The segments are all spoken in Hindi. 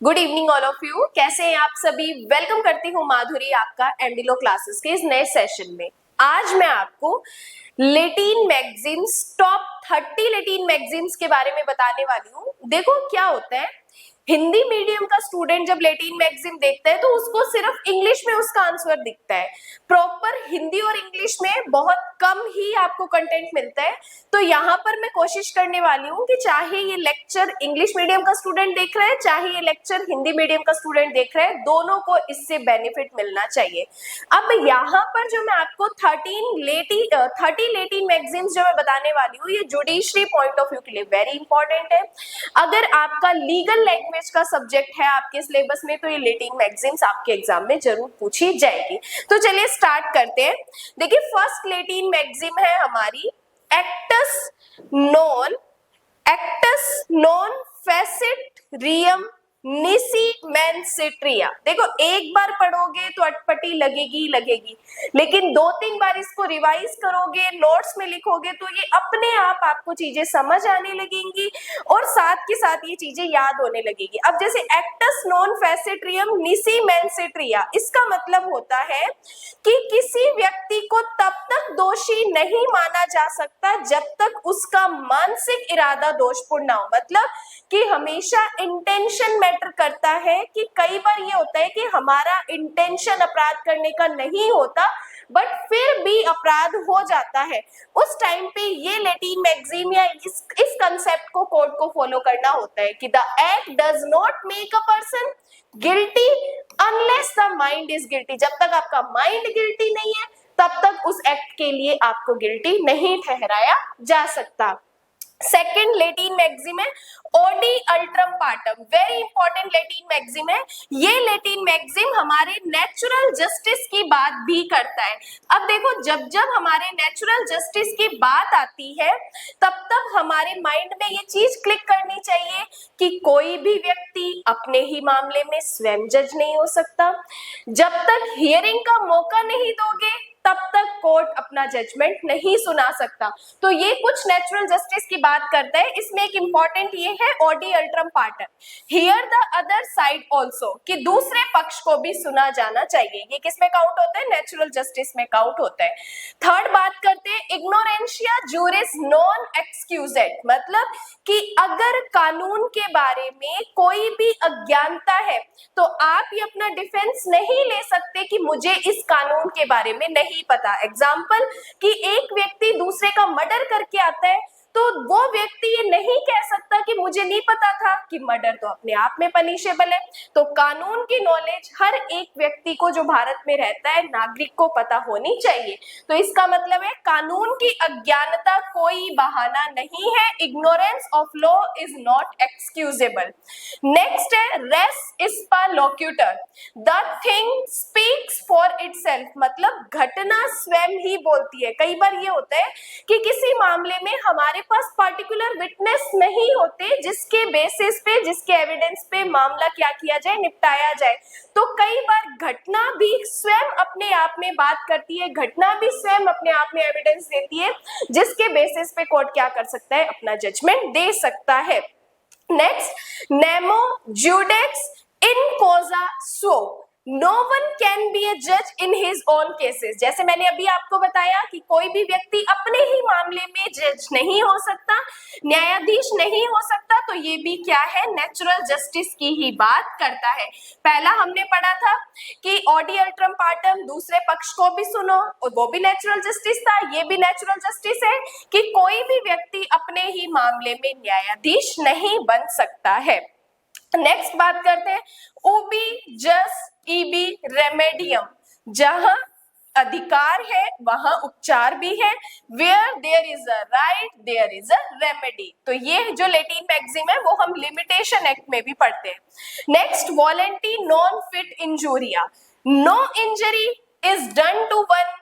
Good evening all of you. कैसे हैं आप सभी? वेलकम करती हूँ माधुरी आपका एंडिलो क्लासेस के इस नए सेशन में। आज मैं आपको Latin magazines top 30 Latin magazines के बारे में बताने वाली हूँ। देखो क्या होता है, हिंदी मीडियम का स्टूडेंट जब लेटिन मैगजीन देखता है तो उसको सिर्फ इंग्लिश में उसका आंसर दिखता है। प्रॉपर हिंदी और इंग्लिश में बहुत कम ही आपको कंटेंट मिलता है। तो यहाँ पर मैं कोशिश करने वाली हूँ कि चाहे ये लेक्चर इंग्लिश मीडियम का स्टूडेंट देख रहा है, चाहे ये लेक्चर हिंदी मीडियम का स्टूडेंट देख रहा है, दोनों को इससे बेनिफिट मिलना चाहिए। अब यहाँ पर जो मैं आपको 30 लेटिन मैगजीन्स जो मैं बताने वाली हूँ, ये जुडिशरी पॉइंट ऑफ व्यू के लिए वेरी इंपॉर्टेंट है। अगर आपका लीगल लैंग्वेज का सब्जेक्ट है आपके सिलेबस में तो ये लेटिन मैगजीन्स आपके एग्जाम में जरूर पूछी जाएगी। तो चलिए स्टार्ट करते हैं। देखिए फर्स्ट लेटिन मैगजीन है हमारी एक्टस नॉन फेसिट रियम निसी मैनसिट्रिया। देखो एक बार पढ़ोगे तो अटपटी लगेगी, लेकिन 2-3 बार इसको रिवाइज करोगे, नोट्स में लिखोगे तो ये अपने आप आपको चीजें समझ आने लगेंगी और साथ के साथ ये चीजें याद होने लगेगी। अब जैसे एक्टस नॉन फेसिट्रियम निसी मैनसिट्रिया, इसका मतलब होता है कि किसी व्यक्ति को तब तक दोषी नहीं माना जा सकता जब तक उसका मानसिक इरादा दोषपूर्ण ना हो। मतलब कि हमेशा इंटेंशन मैटर करता है, कि कई बार ये होता है कि हमारा इंटेंशन अपराध करने का नहीं होता बट फिर भी अपराध हो जाता है। उस टाइम पे ये लेटिन मैगजीन या इस कंसेप्ट को कोर्ट को फॉलो करना होता है कि the act does not make a person guilty unless the mind is guilty. जब तक आपका माइंड गिल्टी नहीं है तब तक उस एक्ट के लिए आपको गिल्टी नहीं ठहराया जा सकता। सेकेंड लेटिन मैगजीन है audi alteram partem, very important Latin magazine है। ये लेटिन मैगजीन हमारे नेचुरल जस्टिस की बात भी करता है। अब देखो जब जब हमारे नेचुरल जस्टिस की बात आती है तब तब हमारे माइंड में ये चीज क्लिक करनी चाहिए कि कोई भी व्यक्ति अपने ही मामले में स्वयं जज नहीं हो सकता। जब तक हियरिंग का मौका नहीं दोगे तब तक कोर्ट अपना जजमेंट नहीं सुना सकता। तो ये कुछ नेचुरल जस्टिस की बात करता है। इसमें एक इंपॉर्टेंट ये है audi alteram partem, hear the other side also, कि दूसरे पक्ष को भी सुना जाना चाहिए। ये किस में काउंट होता है? नेचुरल जस्टिस में काउंट होता है। थर्ड बात करते हैं इग्नोरेंशिया जूरिस नॉन एक्सक्यूजेड, मतलब कि अगर कानून के बारे में कोई भी अज्ञानता है तो आप ये अपना डिफेंस नहीं ले सकते कि मुझे इस कानून के बारे में नहीं पता। एग्जाम्पल कि एक व्यक्ति दूसरे का मर्डर करके आता है तो वो व्यक्ति ये नहीं कह सकता कि मुझे नहीं पता था कि मर्डर तो अपने आप में पनिशेबल है। तो कानून की नॉलेज हर एक व्यक्ति को जो भारत में रहता है नागरिक को पता होनी चाहिए। तो इसका मतलब है कानून की अज्ञानता कोई बहाना नहीं है। Ignorance of law is not excusable. Next है रेस इस्पा loquitur, the thing speaks for itself, मतलब घटना स्वयं ही बोलती है। कई बार ये होता है कि किसी मामले में हमारे पास पर्टिकुलर विटनेस नहीं होते जिसके बेसिस पे, जिसके एविडेंस पे मामला क्या किया जाए, निपटाया जाए। तो कई बार घटना भी स्वयं अपने आप में बात करती है, घटना भी स्वयं अपने आप में एविडेंस देती है, जिसके बेसिस पे कोर्ट क्या कर सकता है? अपना जजमेंट दे सकता है। Next nemo judex in causa sua, no one can be a जज इन हिज ओन केसेस। जैसे मैंने अभी आपको बताया कि कोई भी व्यक्ति अपने ही मामले में जज नहीं हो सकता, न्यायाधीश नहीं हो सकता। तो ये भी क्या है? नेचुरल जस्टिस की ही बात करता है। पहला हमने पढ़ा था कि ओडी अल्ट्रम पार्टम, दूसरे पक्ष को भी सुनो, और वो भी नेचुरल जस्टिस था। ये भी नेचुरल जस्टिस है कि कोई भी व्यक्ति अपने ही मामले में न्यायाधीश नहीं बन सकता है। नेक्स्ट बात करते हैं उबी जस इबी रेमेडियम, जहां अधिकार है वहां उपचार भी है। Where there is a right there is a remedy. तो ये जो लेटिन मैगजीन है वो हम लिमिटेशन एक्ट में भी पढ़ते हैं। Next volenti non fit injuria, no injury is done to one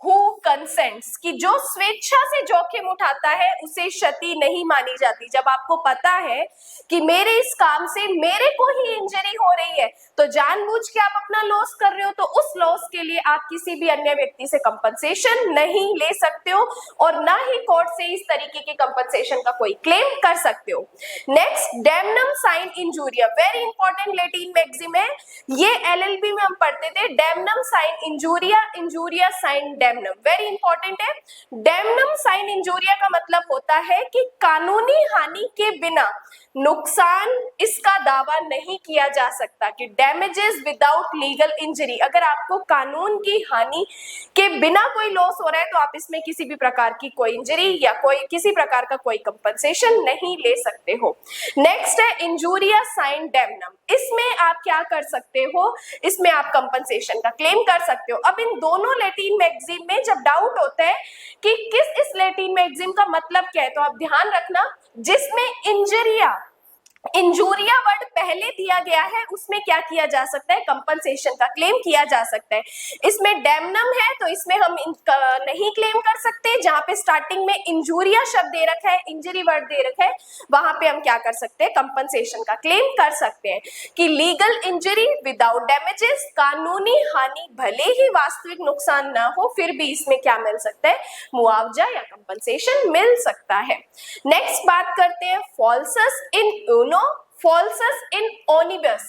who consents, कि जो स्वेच्छा से जोखिम उठाता है उसे क्षति नहीं मानी जाती। जब आपको पता है कि मेरे इस काम से मेरे को ही इंजरी हो रही है तो जानबूझ के आप अपना लॉस कर रहे हो, तो उस लॉस के लिए आप किसी भी अन्य व्यक्ति से कंपनसेशन नहीं ले सकते हो और ना ही कोर्ट से इस तरीके के कंपनसेशन का कोई क्लेम कर सकते हो। Next, damnum sine injuria, very important Latin maxim है, ये एलएलबी में हम पढ़ते थे। Damnum sine injuria, injuria sine damnum, very important है। डैमनम साइन इंजूरिया का मतलब होता है कि कानूनी हानि के बिना नुकसान इसका दावा नहीं किया जा सकता, कि डैमेजेस विदाउट लीगल इंजरी, अगर आपको कानून की हानि के बिना कोई लॉस हो रहा है तो आप इसमें किसी भी प्रकार की कोई इंजरी या कोई किसी प्रकार का कोई कंपनसेशन नहीं ले सकते हो। नेक्स्ट है इंजूरिया साइन डैमनम, इसमें आप क्या कर सकते हो, इसमें आप कंपनसेशन का क्लेम कर सकते हो। अब इन दोनों लैटिन मैक्सिम में जब डाउट होता है कि किस इस लैटिन मैक्सिम का मतलब क्या है, तो आप ध्यान रखना जिसमें इंजूरिया वर्ड पहले दिया गया है उसमें क्या किया जा सकता है, कंपनसेशन का क्लेम किया जा सकता है। इसमें डैमनम है तो इसमें हम नहीं क्लेम कर सकते। जहां पे स्टार्टिंग में इंजूरिया शब्द दे रखा है, इंजरी वर्ड दे रखा है, वहां पे हम क्या कर सकते हैं, कंपनसेशन का क्लेम कर सकते हैं कि लीगल इंजरी विदाउट डैमेजेस, कानूनी हानि भले ही वास्तविक नुकसान ना हो फिर भी इसमें क्या मिल सकता है, मुआवजा या कंपनसेशन मिल सकता है। नेक्स्ट बात करते हैं फॉल्सस इन falsus in omnibus,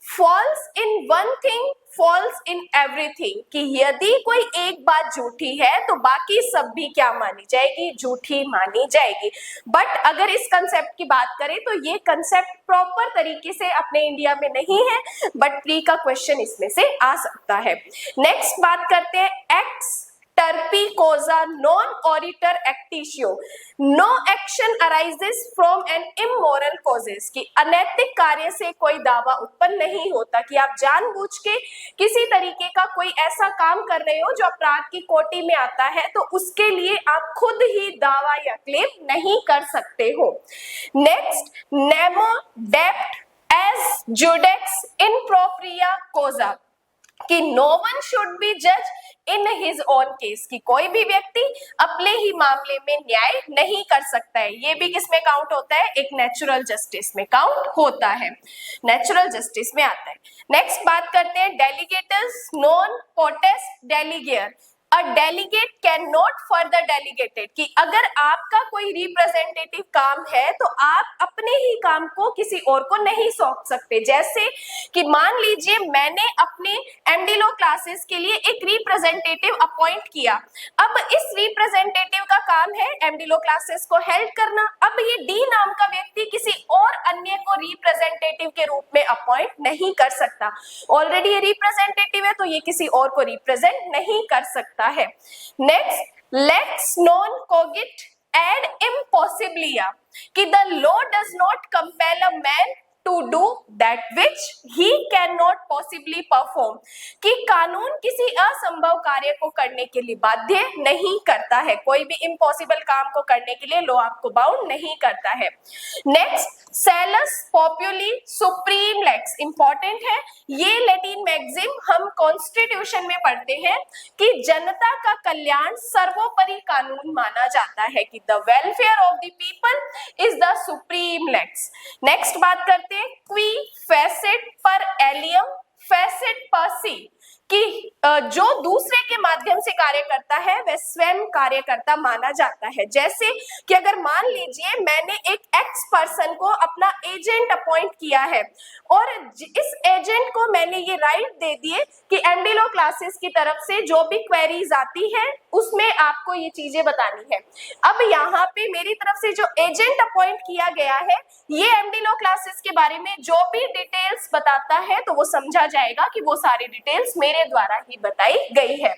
false in one thing, false in everything, कि यदि कोई एक बात झूठी है तो बाकी सब भी क्या मानी जाएगी, झूठी मानी जाएगी। बट अगर इस कंसेप्ट की बात करें तो ये कंसेप्ट प्रॉपर तरीके से अपने इंडिया में नहीं है, बट प्री का क्वेश्चन इसमें से आ सकता है। नेक्स्ट बात करते हैं ex turpi causa non oritur actio, no action arises from an immoral causes, कि अनैतिक कार्य से कोई दावा उत्पन्न नहीं होता, कि आप जानबूझ के किसी तरीके का कोई ऐसा काम कर रहे हो जो अपराध की कोटि में आता है तो उसके लिए आप खुद ही दावा या क्लेम नहीं कर सकते हो। नेक्स्ट, नेमो डेप्ट एज जुडेक्स इन प्रोप्रिया कोजा, कि नो वन शुड बी जज इन हिज ओन केस, कि कोई भी व्यक्ति अपने ही मामले में न्याय नहीं कर सकता है। ये भी किसमें काउंट होता है, एक नेचुरल जस्टिस में काउंट होता है, नेचुरल जस्टिस में आता है। नेक्स्ट बात करते हैं delegatus non potest delegare, a delegate can not further delegated, कि अगर आपका कोई रिप्रेजेंटेटिव काम है तो आप अपने ही काम को किसी और को नहीं सौंप सकते। जैसे कि मान लीजिए मैंने अपने एमडी लॉ क्लासेस के लिए एक रिप्रेजेंटेटिव अपॉइंट किया, अब इस रिप्रेजेंटेटिव का काम है एमडी लॉ क्लासेस को हेल्प करना। अब ये डी नाम का व्यक्ति किसी और अन्य को रिप्रेजेंटेटिव के रूप में अपॉइंट नहीं कर सकता, ऑलरेडी ये रिप्रेजेंटेटिव है तो ये किसी और को रिप्रेजेंट नहीं कर सकता है। Next, lex non cogit ad impossibilia, कि the law does not compel a man to do that which he can not possibly perform, कि कानून किसी असंभव कार्य को करने के लिए बाध्य नहीं करता है, कोई भी इम्पॉसिबल काम को करने के लिए लॉ आपको बाउंड नहीं करता है। Next, salus populi suprema lex, important है ये लैटिन मैक्सिम, हम कॉन्स्टिट्यूशन में पढ़ते हैं कि जनता का कल्याण सर्वोपरि कानून माना जाता है, कि the welfare of the people is the supreme lex. Next बात करते हैं क्वी फेसिट पर एलियम फेसिट पर सी, कि जो दूसरे के माध्यम से कार्य करता है वह स्वयं कार्यकर्ता माना जाता है। जैसे कि अगर मान लीजिए मैंने एक एक्स पर्सन को अपना एजेंट अपॉइंट किया है और इस एजेंट को मैंने ये राइट दे दिए कि एमडी लॉ क्लासेस की तरफ से जो भी क्वेरीज आती है उसमें आपको ये चीजें बतानी है। अब यहाँ पे मेरी तरफ से जो एजेंट अपॉइंट किया गया है ये एमडी लॉ क्लासेस के बारे में जो भी डिटेल्स बताता है तो वो समझा जाएगा कि वो सारी डिटेल्स मेरे द्वारा ही बताई गई है,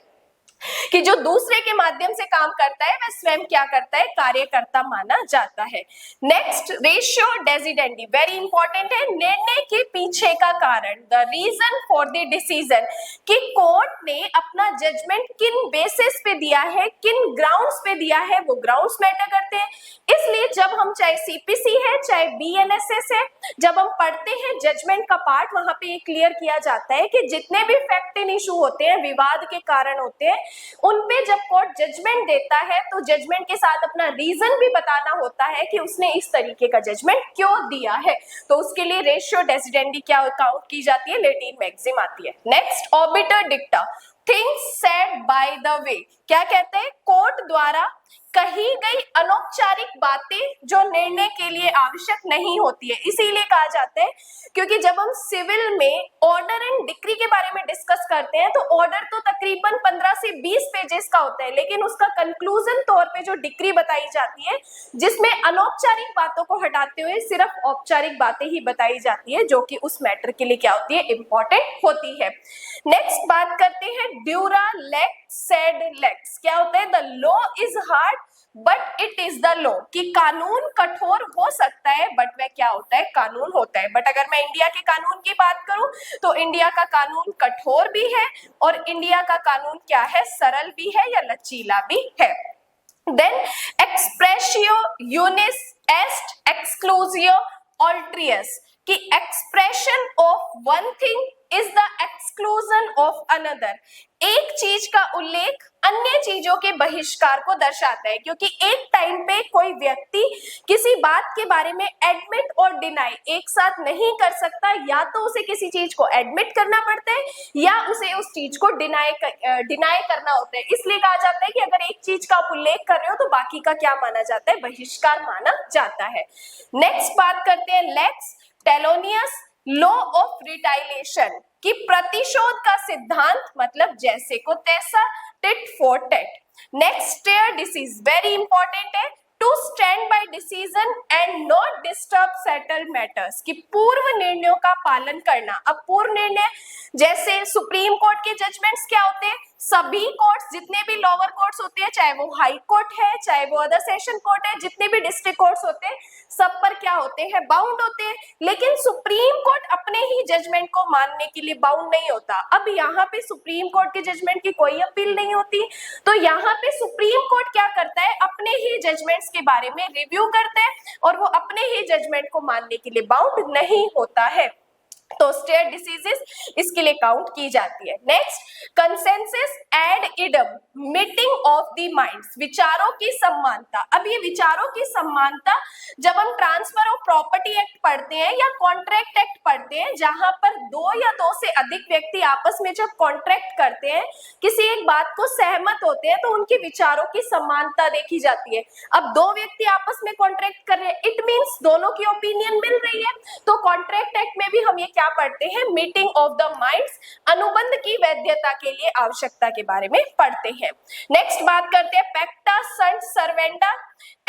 कि जो दूसरे के माध्यम से काम करता है वह स्वयं क्या करता है, कार्यकर्ता माना जाता है। Next, ratio decidendi, very important है, निर्णय के पीछे का कारण, the reason for the decision, कि कोर्ट ने अपना जजमेंट किन बेसिस पे दिया है, किन ग्राउंड्स पे दिया है, वो ग्राउंड्स मैटर करते हैं। इसलिए जब हम चाहे सीपीसी है चाहे बीएनएसएस है, जब हम पढ़ते हैं जजमेंट का पार्ट, वहां पे ये क्लियर किया जाता है कि जितने भी फैक्ट इन इशू होते हैं, विवाद के कारण होते हैं, उनपे जब कोर्ट जजमेंट देता है तो जजमेंट के साथ अपना रीजन भी बताना होता है कि उसने इस तरीके का जजमेंट क्यों दिया है। तो उसके लिए रेशियो डेसिडेंडी क्या काउंट की जाती है, लेटिन मैक्सिम आती है। Next, obiter dicta, things said by the way. क्या कहते हैं, कोर्ट द्वारा कही गई अनौपचारिक बातें जो निर्णय के लिए आवश्यक नहीं होती है, इसीलिए कहा जाता है, क्योंकि जब हम सिविल में ऑर्डर एंड डिक्री के बारे में डिस्कस करते हैं तो ऑर्डर तो तकरीबन 15 से 20 पेजेस का होता है, लेकिन उसका कंक्लूजन तौर पे जो डिक्री बताई जाती है जिसमें अनौपचारिक बातों को हटाते हुए सिर्फ औपचारिक बातें ही बताई जाती है, जो कि उस मैटर के लिए क्या होती है, इंपॉर्टेंट होती है। नेक्स्ट बात करते हैं ड्यूरा लेक्स सेड लेक्स। क्या होता है, the law is hard but it is the law, कि कानून कठोर हो सकता है बट वह क्या होता है, कानून होता है। बट अगर मैं इंडिया के कानून की बात करूं तो इंडिया का कानून कठोर भी है और इंडिया का कानून क्या है, सरल भी है या लचीला भी है। देन एक्सप्रेसियो यूनिस एस्ट एक्सक्लूसियो ऑल्ट्रियस, कि expression of one thing is the exclusion of another. एक चीज का उल्लेख अन्य चीजों के बहिष्कार को दर्शाता है, क्योंकि एक टाइम पे कोई व्यक्ति किसी बात के बारे में एडमिट और डिनाई एक साथ नहीं कर सकता, या तो उसे किसी चीज को एडमिट करना पड़ता है या उसे उस चीज को डिनाई करना होता है। इसलिए कहा जाता है कि अगर एक चीज का आप उल्लेख कर रहे हो तो बाकी का क्या माना जाता है, बहिष्कार माना जाता है। नेक्स्ट बात करते हैं lex talionis law of retaliation, कि प्रतिशोध का सिद्धांत, मतलब जैसे को तैसा, tit for tat. Next, stare decisis, very important है, to stand by decision and not disturb settle matters, कि पूर्व निर्णयों का पालन करना। अब पूर्व निर्णय जैसे सुप्रीम कोर्ट के जजमेंट्स क्या होते हैं, सभी कोर्ट्स, जितने भी लोअर कोर्ट्स होते हैं, चाहे वो हाई कोर्ट है, चाहे वो अदर सेशन कोर्ट है, जितने भी डिस्ट्रिक्ट कोर्ट्स होते हैं, सब पर क्या होते हैं, बाउंड होते हैं। लेकिन सुप्रीम कोर्ट अपने ही जजमेंट को मानने के लिए बाउंड नहीं होता। अब यहाँ पे सुप्रीम कोर्ट के जजमेंट की कोई अपील नहीं होती, तो यहाँ पे सुप्रीम कोर्ट क्या करता है, अपने ही जजमेंट्स के बारे में रिव्यू करते हैं और वो अपने ही जजमेंट को मानने के लिए बाउंड नहीं होता है। तो स्टेयर डिसीजेस इसके लिए काउंट की जाती है। Next, consensus ad idem, meeting of the minds, विचारों की समानता। अब ये विचारों की समानता जब हम ट्रांसफर ऑफ प्रॉपर्टी एक्ट पढ़ते हैं या कॉन्ट्रैक्ट एक्ट पढ़ते हैं, जहां पर दो या दो से अधिक व्यक्ति आपस में जब कॉन्ट्रैक्ट करते हैं, किसी एक बात को सहमत होते हैं, तो उनके विचारों की समानता देखी जाती है। अब दो व्यक्ति आपस में कॉन्ट्रैक्ट कर रहे हैं, इट मींस दोनों की ओपिनियन मिल रही है, तो कॉन्ट्रैक्ट एक्ट में भी हम ये क्या पढ़ते हैं, मीटिंग ऑफ द माइंड्स, अनुबंध की वैधता के लिए आवश्यकता के बारे में पढ़ते हैं। नेक्स्ट बात करते हैं पैक्टा sunt servanda,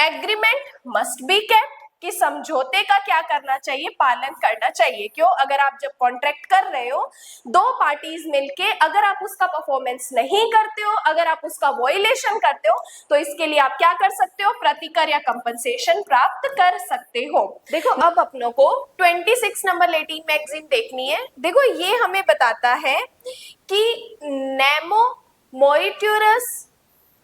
agreement must be kept, कि समझौते का क्या करना चाहिए, पालन करना चाहिए। क्यों, अगर आप जब कॉन्ट्रैक्ट कर रहे हो दो पार्टीज मिलके, अगर आप उसका परफॉर्मेंस नहीं करते हो, अगर आप उसका वॉयलेशन करते हो, तो इसके लिए आप क्या कर सकते हो, प्रतिकर या कंपनसेशन प्राप्त कर सकते हो। देखो अब अपनों को 26 नंबर लेटिन मैगजीन देखनी है। देखो ये हमें बताता है कि नेमो मोरिट्यूरस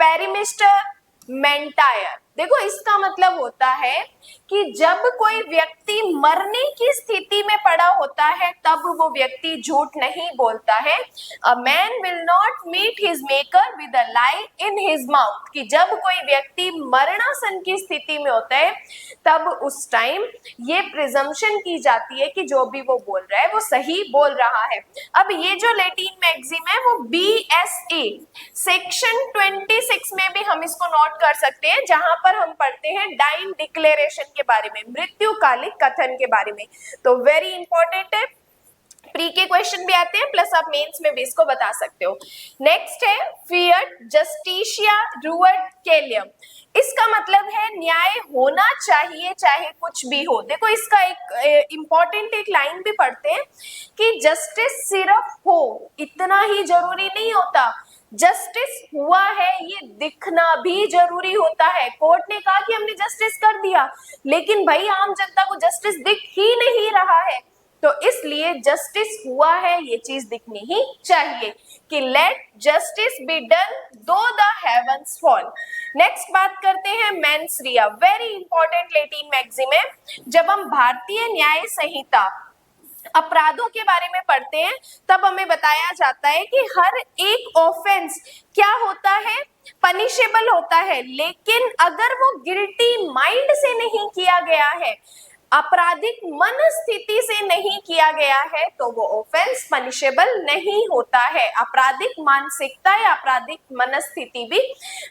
पेरिमिस्टर मेंटायर, देखो इसका मतलब होता है कि जब कोई व्यक्ति मरने की स्थिति में पड़ा होता है तब वो व्यक्ति झूठ नहीं बोलता है। A man will not meet his maker with a lie in his mouth, कि जब कोई व्यक्ति मरणासन की स्थिति में होता है तब उस टाइम ये प्रिजम्पशन की जाती है कि जो भी वो बोल रहा है वो सही बोल रहा है। अब ये जो लेटिन मैगजीम है वो BSA सेक्शन 26 में भी हम इसको नोट कर सकते हैं, जहां पर हम पढ़ते हैं डाइन डिक्लेरेशन के बारे में, मृत्युकालिक कथन के बारे में। तो वेरी इंपॉर्टेंट है, प्री के क्वेश्चन भी आते हैं, प्लस आप मेंस में भी इसको बता सकते हो। नेक्स्ट है फिएट जस्टिशिया रुएट कैलियम, इसका मतलब है न्याय होना चाहिए चाहे कुछ भी हो। देखो इसका एक इंपॉर्टेंट एक लाइन भी पढ़ते हैं कि जस्टिस सिर्फ हो इतना ही जरूरी नहीं होता, जस्टिस हुआ है ये दिखना भी जरूरी होता है। कोर्ट ने कहा कि हमने जस्टिस कर दिया, लेकिन भाई आम जनता को जस्टिस दिख ही नहीं रहा है, तो इसलिए जस्टिस हुआ है ये चीज दिखनी ही चाहिए कि let justice be done though the heavens fall. Next बात करते हैं mens rea, very important Latin magazine है। जब हम भारतीय न्याय संहिता अपराधों के बारे में पढ़ते हैं तब हमें बताया जाता है कि हर एक ऑफेंस क्या होता है, पनिशेबल होता है, लेकिन अगर वो गिल्टी माइंड से नहीं किया गया है, आपराधिक मनस्थिति से नहीं किया गया है, तो वो ऑफेंस पनिशेबल नहीं होता है। आपराधिक मानसिकता या आपराधिक मनस्थिति भी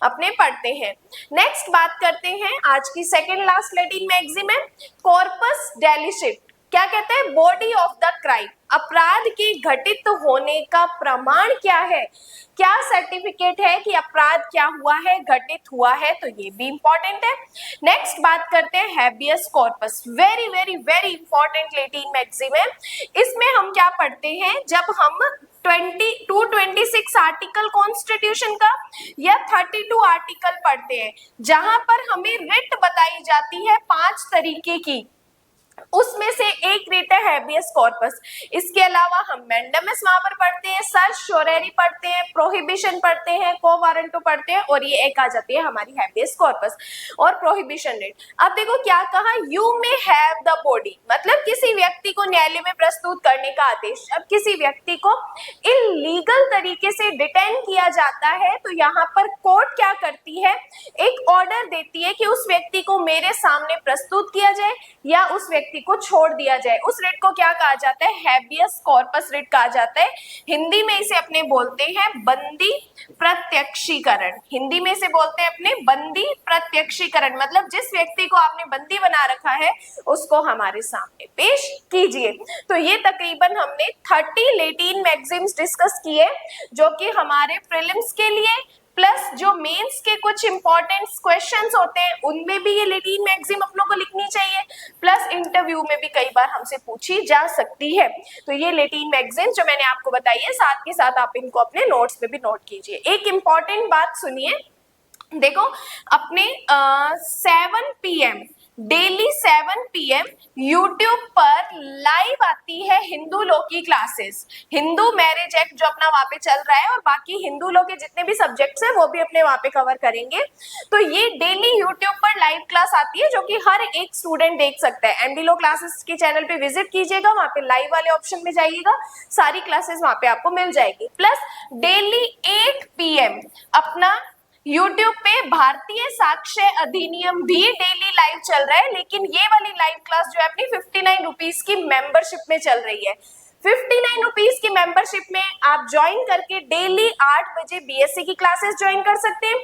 अपने पढ़ते हैं। नेक्स्ट बात करते हैं आज की सेकेंड लास्ट लैटिन मैगजीम है, कॉर्पस डेलिसिट। क्या कहते हैं? Body of the crime. अपराध के घटित होने का प्रमाण क्या है, क्या सर्टिफिकेट है कि अपराध क्या हुआ है, घटित हुआ है, तो ये भी इंपॉर्टेंट है। नेक्स्ट बात करते हैं habeas corpus. Very very very important Latin magazine है। इसमें हम क्या पढ़ते हैं, जब हम 226 आर्टिकल कॉन्स्टिट्यूशन का या 32 आर्टिकल पढ़ते हैं, जहां पर हमें रिट बताई जाती है 5 तरीके की, उसमें से एक रिट है हैबियस कॉर्पस। इसके अलावा हम मैंडेमस वहां पर पढ़ते हैं, सर्च शोरेरी पढ़ते हैं, प्रोहिबिशन पढ़ते हैं, को वारंटो पढ़ते हैं, और ये एक आ जाती है हमारी हैबियस कॉर्पस और प्रोहिबिशन रिट। अब देखो क्या कहा, you may have the body, मतलब किसी व्यक्ति को न्यायालय में प्रस्तुत करने का आदेश। अब किसी व्यक्ति को इलीगल तरीके से डिटेन किया जाता है, तो यहाँ पर कोर्ट क्या करती है, एक ऑर्डर देती है कि उस व्यक्ति को मेरे सामने प्रस्तुत किया जाए या उस व्यक्ति को छोड़ दिया जाए। उस रिट को क्या कहा जाता है, हैबियस कॉर्पस रिट कहा जाता है। हिंदी में इसे अपने बोलते हैं बंदी प्रत्यक्षीकरण। हिंदी में इसे बोलते हैं अपने बंदी प्रत्यक्षीकरण, मतलब जिस व्यक्ति को आपने बंदी बना रखा है उसको हमारे सामने पेश कीजिए। तो ये तकरीबन हमने 30 लैटिन मैगजीम्स डिस्कस किए, जो कि हमारे प्रीलिम्स के लिए प्लस जो मेंस के कुछ इंपॉर्टेंट क्वेश्चंस होते हैं उनमें भी ये लैटिन मैगजीम अपनों को लिखनी चाहिए, प्लस इंटरव्यू में भी कई बार हमसे पूछी जा सकती है। तो ये लैटिन मैगजीम जो मैंने आपको बताई है, साथ के साथ आप इनको अपने नोट्स में भी नोट कीजिए। एक इंपॉर्टेंट बात सुनिए, देखो अपने 7 PM डेली 7 PM यूट्यूब पर लाइव आती है हिंदू लॉ की क्लासेस। हिंदू मैरिज एक्ट जो अपना वहां पे चल रहा है और बाकी हिंदू लॉ के जितने भी सब्जेक्ट्स हैं वो भी अपने वहां पे कवर करेंगे। तो ये डेली यूट्यूब पर लाइव क्लास आती है जो कि हर एक स्टूडेंट देख सकता है। एमडी लॉ क्लासेस के चैनल पे विजिट कीजिएगा, वहां पे लाइव वाले ऑप्शन में जाइएगा, सारी क्लासेस वहां पे आपको मिल जाएगी। प्लस डेली 8 PM अपना YouTube पे भारतीय साक्ष्य अधिनियम भी डेली लाइव चल रहा है, लेकिन ये वाली लाइव क्लास जो है अपनी 59 रुपीज की मेंबरशिप में चल रही है। 59 रुपीज की मेंबरशिप में आप ज्वाइन करके डेली 8 बजे बीएससी की क्लासेस ज्वाइन कर सकते हैं।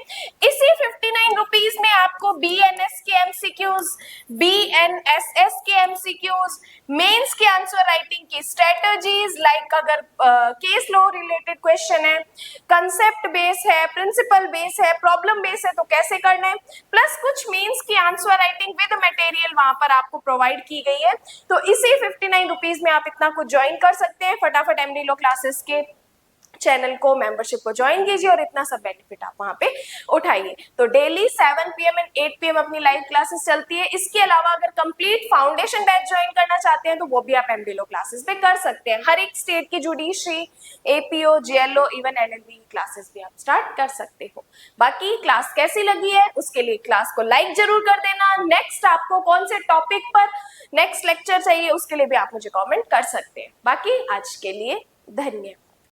इसी 59 रुपीज में आपको बीएनएस के एमसीक्यूज, बीएनएसएस के एमसीक्यूज, मेंस के आंसर राइटिंग की स्ट्रेटजीज, लाइक अगर केस लॉ रिलेटेड क्वेश्चन है, कंसेप्ट बेस है, प्रिंसिपल बेस है, प्रॉब्लम बेस है तो कैसे करना है, प्लस कुछ मेंस की आंसर राइटिंग विद मटेरियल वहां पर आपको प्रोवाइड की गई है। तो इसी 59 रुपीज में आप इतना कुछ ज्वाइन कर सकते हैं। फटाफट एमडी लॉ क्लासेस के चैनल को, मेंबरशिप को ज्वाइन कीजिए और इतना सब बेनिफिट आप वहां पे उठाइए। तो डेली 7 PM एंड 8 PM अपनी लाइव क्लासेस चलती है। इसके अलावा अगर कंप्लीट फाउंडेशन बैच ज्वाइन करना चाहते हैं तो वो भी आप एमडी लॉ क्लासेस पे कर सकते हैं। हर एक स्टेट की judiciary, APO, JLO, even LLB classes भी आप स्टार्ट कर सकते हो। बाकी क्लास कैसी लगी है उसके लिए क्लास को लाइक जरूर कर देना। नेक्स्ट आपको कौन से टॉपिक पर नेक्स्ट लेक्चर चाहिए उसके लिए भी आप मुझे कमेंट कर सकते हैं। बाकी आज के लिए धन्यवाद।